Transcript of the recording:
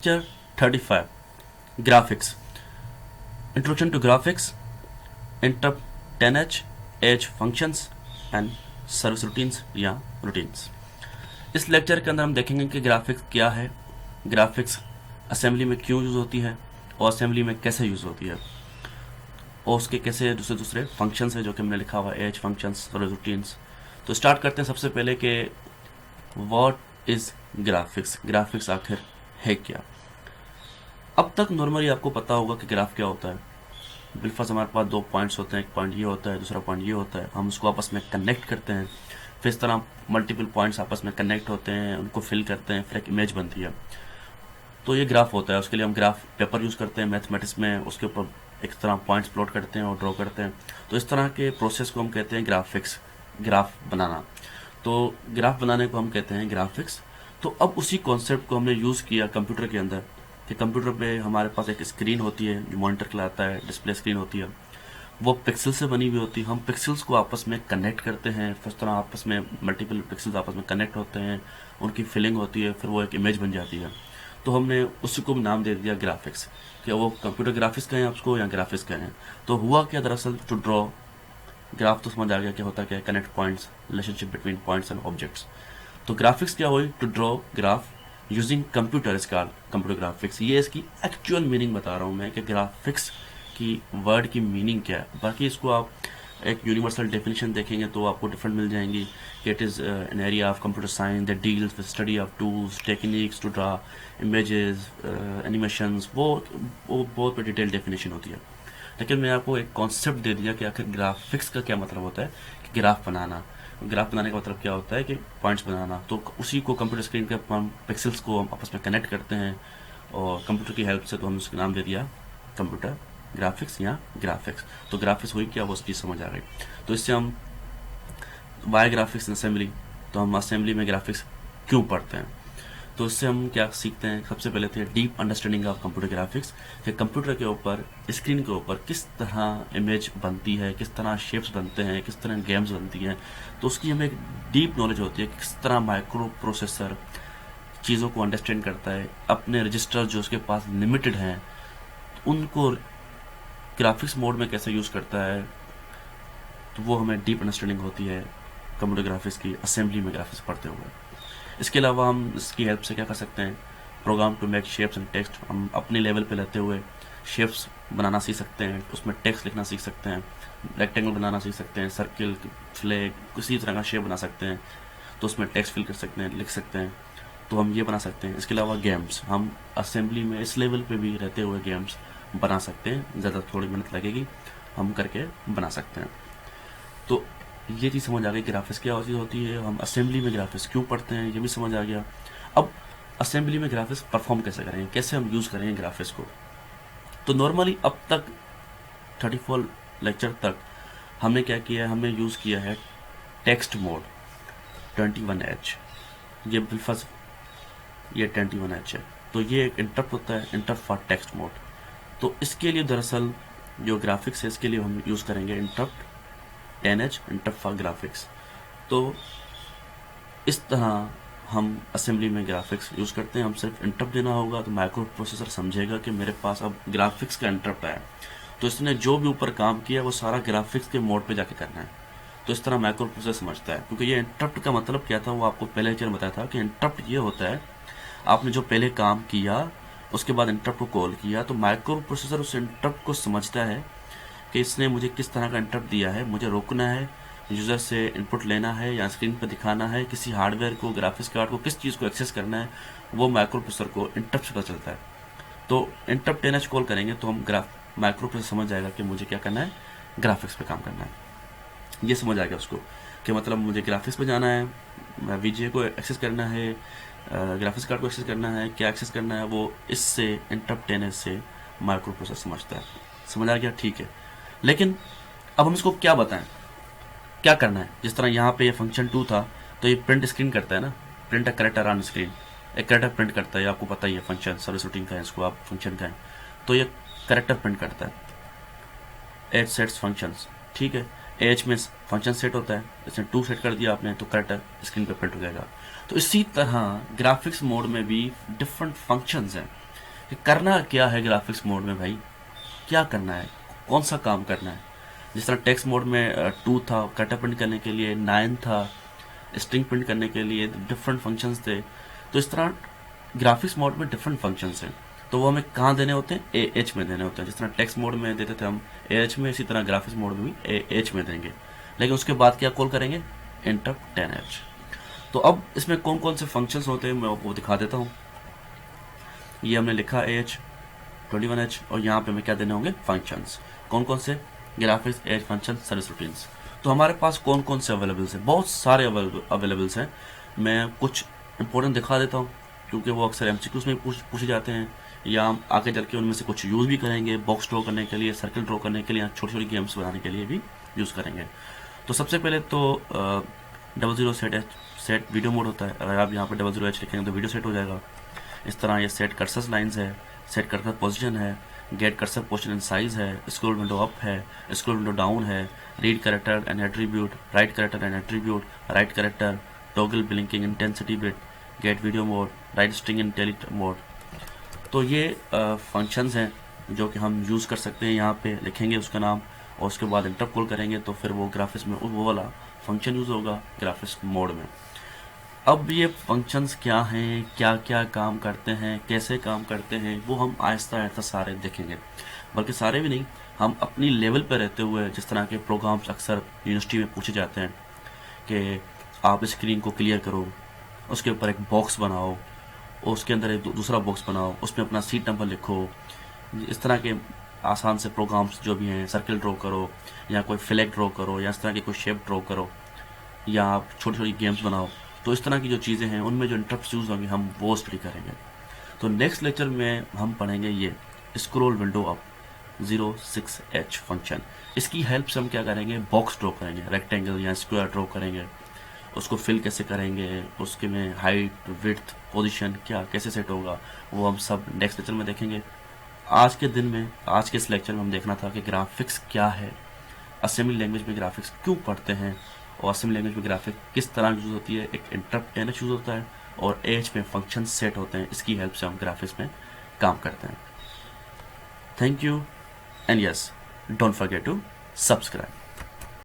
Chapter 35 Graphics Introduction to Graphics Interrupt 10H Edge Functions and Service Routines या Routines। इस lecture के अंदर हम देखेंगे कि ग्राफिक्स क्या है, ग्राफिक्स असेंबली में क्यों यूज़ होती है और असेंबली में कैसे यूज़ होती है और उसके कैसे दूसरे दूसरे फंक्शंस है जो कि हमने लिखा हुआ है, एज फंक्शंस, सर्विस रूटीन्स। तो स्टार्ट करते हैं सबसे पहले कि व्हाट इज़ ग्राफिक्स, ग्राफिक्स आखिर है क्या। अब तक नॉर्मली आपको पता होगा कि ग्राफ क्या होता है। बिल्फर्स हमारे पास दो पॉइंट्स होते हैं, एक पॉइंट ये होता है, दूसरा पॉइंट ये होता है, हम उसको आपस में कनेक्ट करते हैं, फिर इस तरह मल्टीपल पॉइंट्स आपस में कनेक्ट होते हैं, उनको फिल करते हैं, फिर एक इमेज बनती है। तो ये ग्राफ होता है। उसके लिए हम ग्राफ पेपर यूज़ करते हैं मैथमेटिक्स में, उसके ऊपर एक तरह पॉइंट्स प्लॉट करते हैं और ड्रॉ करते हैं। तो इस तरह के प्रोसेस को हम कहते हैं ग्राफिक्स, ग्राफ बनाना। तो ग्राफ बनाने को हम कहते हैं ग्राफिक्स। तो अब उसी कॉन्सेप्ट को हमने यूज़ किया कंप्यूटर के अंदर कि कंप्यूटर पे हमारे पास एक स्क्रीन होती है जो मॉनिटर कहलाता है, डिस्प्ले स्क्रीन होती है, वो पिक्सल से बनी हुई होती है। हम पिक्सल्स को आपस में कनेक्ट करते हैं, फिर इस तरह आपस में मल्टीपल पिक्सल्स आपस में कनेक्ट होते हैं, उनकी फिलिंग होती है, फिर वो एक इमेज बन जाती है। तो हमने उसी को नाम दे दिया ग्राफिक्स, कि वो कंप्यूटर ग्राफिक्स कहें उसको या ग्राफिक्स कहें। तो हुआ क्या दरअसल, टू ड्रॉ ग्राफ तो समझ आ गया क्या होता क्या है, connect points, relationship between points and objects. तो ग्राफिक्स क्या हुई, to draw graph using computer, इसका कंप्यूटर ग्राफिक्स। ये इसकी एक्चुअल मीनिंग बता रहा हूँ मैं कि ग्राफिक्स की वर्ड की मीनिंग क्या है। बाकी इसको आप एक यूनिवर्सल डेफिनेशन देखेंगे तो आपको डिफरेंट मिल जाएंगी कि it is an area of computer science that deals with study of tools techniques to draw images, animations. वो बहुत डिटेल डेफिनेशन होती है। लेकिन मैं आपको एक कॉन्सेप्ट दे दिया कि आखिर ग्राफिक्स का क्या मतलब होता है, कि ग्राफ बनाना। ग्राफ बनाने का मतलब क्या होता है कि पॉइंट्स बनाना। तो उसी को कंप्यूटर स्क्रीन के पिक्सल्स को हम आपस में कनेक्ट करते हैं और कंप्यूटर की हेल्प से तो हम उसका नाम दे दिया कंप्यूटर ग्राफिक्स या ग्राफिक्स। तो ग्राफिक्स हुई क्या, वो चीज़ समझ आ गई। तो इससे हम वाई ग्राफिक्स इन असेंबली, तो हम असेंबली में ग्राफिक्स क्यों पढ़ते हैं। तो इससे हम क्या सीखते हैं, सबसे पहले थे deep understanding of computer graphics, कि कंप्यूटर के ऊपर, स्क्रीन के ऊपर किस तरह इमेज बनती है, किस तरह शेप्स बनते हैं, किस तरह गेम्स बनती हैं। तो उसकी हमें एक डीप नॉलेज होती है, किस तरह माइक्रो प्रोसेसर चीज़ों को अंडरस्टैंड करता है, अपने रजिस्टर जो उसके पास लिमिटेड हैं उनको ग्राफिक्स मोड में कैसे यूज़ करता है। तो वो हमें डीप अंडरस्टैंडिंग होती है कंप्यूटर ग्राफिक्स की असेंबली में ग्राफिक्स पढ़ते हुए। इसके अलावा हम इसकी हेल्प से क्या कर सकते हैं, program to make shapes and text. हम अपने लेवल पे लेते हुए शेप्स बनाना सीख सकते हैं, उसमें टेक्स्ट लिखना सीख सकते हैं, रेक्टेंगल बनाना सीख सकते हैं, सर्किल, फ्लैग, किसी तरह का शेप बना सकते हैं। तो उसमें टेक्स्ट फिल कर सकते हैं, लिख सकते हैं। तो हम ये बना सकते हैं। इसके अलावा गेम्स, हम असेंबली में इस लेवल पे भी रहते हुए गेम्स बना सकते हैं। ज़्यादा थोड़ी मेहनत लगेगी, हम करके बना सकते हैं। तो ये चीज़ समझ आ गई ग्राफिक्स क्या चीज़ होती है, हम असेंबली में ग्राफिक्स क्यों पढ़ते हैं ये भी समझ आ गया। अब असेंबली में ग्राफिक्स परफॉर्म कैसे करेंगे, कैसे हम यूज़ करेंगे ग्राफिक्स को। तो नॉर्मली अब तक 34 लेक्चर तक हमने क्या किया है, हमने यूज़ किया है टेक्स्ट मोड 21H। ये बिल्फर्स ये 21H है। तो ये एक इंटरप्ट होता है, इंटरप्ट फॉर टेक्स्ट मोड। तो इसके लिए दरअसल जो ग्राफिक्स है इसके लिए हम यूज़ करेंगे interrupt 10H, interrupt for graphics. तो इस तरह हम असेंबली में ग्राफिक्स यूज़ करते हैं। हम सिर्फ इंटरप्ट देना होगा तो माइक्रो प्रोसेसर समझेगा कि मेरे पास अब ग्राफिक्स का इंटरप्ट है, तो इसने जो भी ऊपर काम किया वो सारा ग्राफिक्स के मोड पे जाके करना है। तो इस तरह माइक्रो प्रोसेसर समझता है। क्योंकि ये इंटरप्ट का मतलब क्या था वो आपको पहले लेक्चर में बताया था कि इंटरप्ट ये होता है, आपने जो पहले काम किया उसके बाद इंटरप्ट को कॉल किया, तो माइक्रो प्रोसेसर उस इंटरप्ट को समझता है कि इसने मुझे किस तरह का इंटरप्ट दिया है, मुझे रोकना है, यूज़र से इनपुट लेना है या स्क्रीन पर दिखाना है, किसी हार्डवेयर को, ग्राफिक्स कार्ड को, किस चीज़ को एक्सेस करना है, वो माइक्रो प्रोसेसर को इंटरप्ट से पता चलता है। तो इंटरप्ट 10H कॉल करेंगे तो हम माइक्रो प्रोसेसर समझ जाएगा कि मुझे क्या करना है, ग्राफिक्स पे काम करना है। ये समझ आ गया उसको कि मतलब मुझे ग्राफिक्स पे जाना है, VGA को एक्सेस करना है, ग्राफिक्स कार्ड को एक्सेस करना है, क्या एक्सेस करना है, वो इससे इंटरप्ट 10H से माइक्रो प्रोसेसर समझता है। समझ आ गया, ठीक है। लेकिन अब हम इसको क्या बताएं, क्या करना है। जिस तरह यहाँ पे ये फंक्शन 2 था, तो ये प्रिंट स्क्रीन करता है ना, print a character on screen, एक कैरेक्टर प्रिंट करता है, आपको पता ही है, फंक्शन सर्विस रूटीन का है, इसको आप फंक्शन का है। तो ये कैरेक्टर प्रिंट करता है, एज सेट्स फंक्शंस, ठीक है। एज में फंक्शन सेट होता है, इसमें 2 सेट कर दिया आपने तो कैरेक्टर स्क्रीन पे प्रिंट हो जाएगा। तो इसी तरह ग्राफिक्स मोड में भी डिफरेंट फंक्शंस हैं। कि करना क्या है ग्राफिक्स मोड में भाई, क्या करना है, कौन सा काम करना है। जिस तरह टेक्स्ट मोड में 2 था कटा प्रिंट करने के लिए, 9 था स्ट्रिंग प्रिंट करने के लिए, डिफरेंट फंक्शंस थे। तो इस तरह ग्राफिक्स मोड में डिफरेंट फंक्शंस हैं, तो वो हमें कहाँ देने होते हैं, ए एच में देने होते हैं। जिस तरह टेक्स्ट मोड में देते थे हम ए एच में, इसी तरह ग्राफिक्स मोड में भी ए एच में देंगे। लेकिन उसके बाद क्या कॉल करेंगे, इंटरप्ट 10H। तो अब इसमें कौन कौन से फंक्शंस होते हैं मैं आपको दिखा देता हूँ। ये हमने लिखा AH 21H, और यहाँ पे हमें क्या देने होंगे, फंक्शंस। कौन कौन से, graphics, as function, service routines. तो हमारे पास कौन कौन से अवेलेबल्स हैं, बहुत सारे अवेलेबल्स हैं। मैं कुछ इंपॉर्टेंट दिखा देता हूँ, क्योंकि वो अक्सर MCQs में पूछे जाते हैं, या हम आगे चल के उनमें से कुछ यूज़ भी करेंगे, बॉक्स ड्रॉ करने के लिए, सर्कल ड्रॉ करने के लिए, छोटी छोटी गेम्स बनाने के लिए भी यूज़ करेंगे। तो सबसे पहले तो 00 सेट वीडियो मोड होता है। अगर आप यहाँ पर 00H लिखेंगे तो वीडियो सेट हो जाएगा। इस तरह ये सेट कर्सर लाइन्स है, सेट कर्सर पोजीशन है, get cursor position and size है, स्क्रॉल विंडो अप है, स्क्रॉल विंडो डाउन है, read character and attribute, write character and attribute, write character, toggle blinking intensity bit, get video mode, write string in teletype mode. तो ये functions हैं जो कि हम use कर सकते हैं। यहाँ पे लिखेंगे उसका नाम और उसके बाद इंटरप्ट कॉल करेंगे तो फिर वो ग्राफिक्स में वो वाला फंक्शन यूज़ होगा ग्राफिक्स मोड में। अब ये फंक्शंस क्या हैं, क्या क्या काम करते हैं, कैसे काम करते हैं, वो हम आहिस्ता आहिस्ता सारे देखेंगे। बल्कि सारे भी नहीं, हम अपनी लेवल पर रहते हुए, जिस तरह के प्रोग्राम्स अक्सर यूनिवर्सिटी में पूछे जाते हैं कि आप स्क्रीन को क्लियर करो, उसके ऊपर एक बॉक्स बनाओ, और उसके अंदर एक दूसरा बॉक्स बनाओ, उसमें अपना सीट नंबर लिखो, इस तरह के आसान से प्रोग्राम्स जो भी हैं, सर्कल ड्रॉ करो, या कोई फ्लैग ड्रॉ करो, या इस तरह की कोई शेप ड्रॉ करो, या आप छोटी छोटी गेम्स बनाओ। तो इस तरह की जो चीज़ें हैं उनमें जो इंटरप्ट्स यूज़ होंगे हम वो स्टडी करेंगे। तो नेक्स्ट लेक्चर में हम पढ़ेंगे ये scroll window up 06H function. इसकी हेल्प से हम क्या करेंगे, बॉक्स ड्रॉ करेंगे, रेक्टेंगल या स्क्वायर ड्रॉ करेंगे, उसको फिल कैसे करेंगे, उसके में हाइट, विड्थ, पोजीशन क्या कैसे सेट होगा, वो हम सब नेक्स्ट लेक्चर में देखेंगे। आज के दिन में, आज के इस लेक्चर में हम देखना था कि ग्राफिक्स क्या है, असेंबली लैंग्वेज में ग्राफिक्स क्यों पढ़ते हैं, और असेंबली लैंग्वेज में ग्राफिक किस तरह यूज़ होती है। एक इंटरप्ट 10H यूज़ होता है और AH में फंक्शन सेट होते हैं, इसकी हेल्प से हम ग्राफिक्स में काम करते हैं। Thank you and yes, don't forget to subscribe.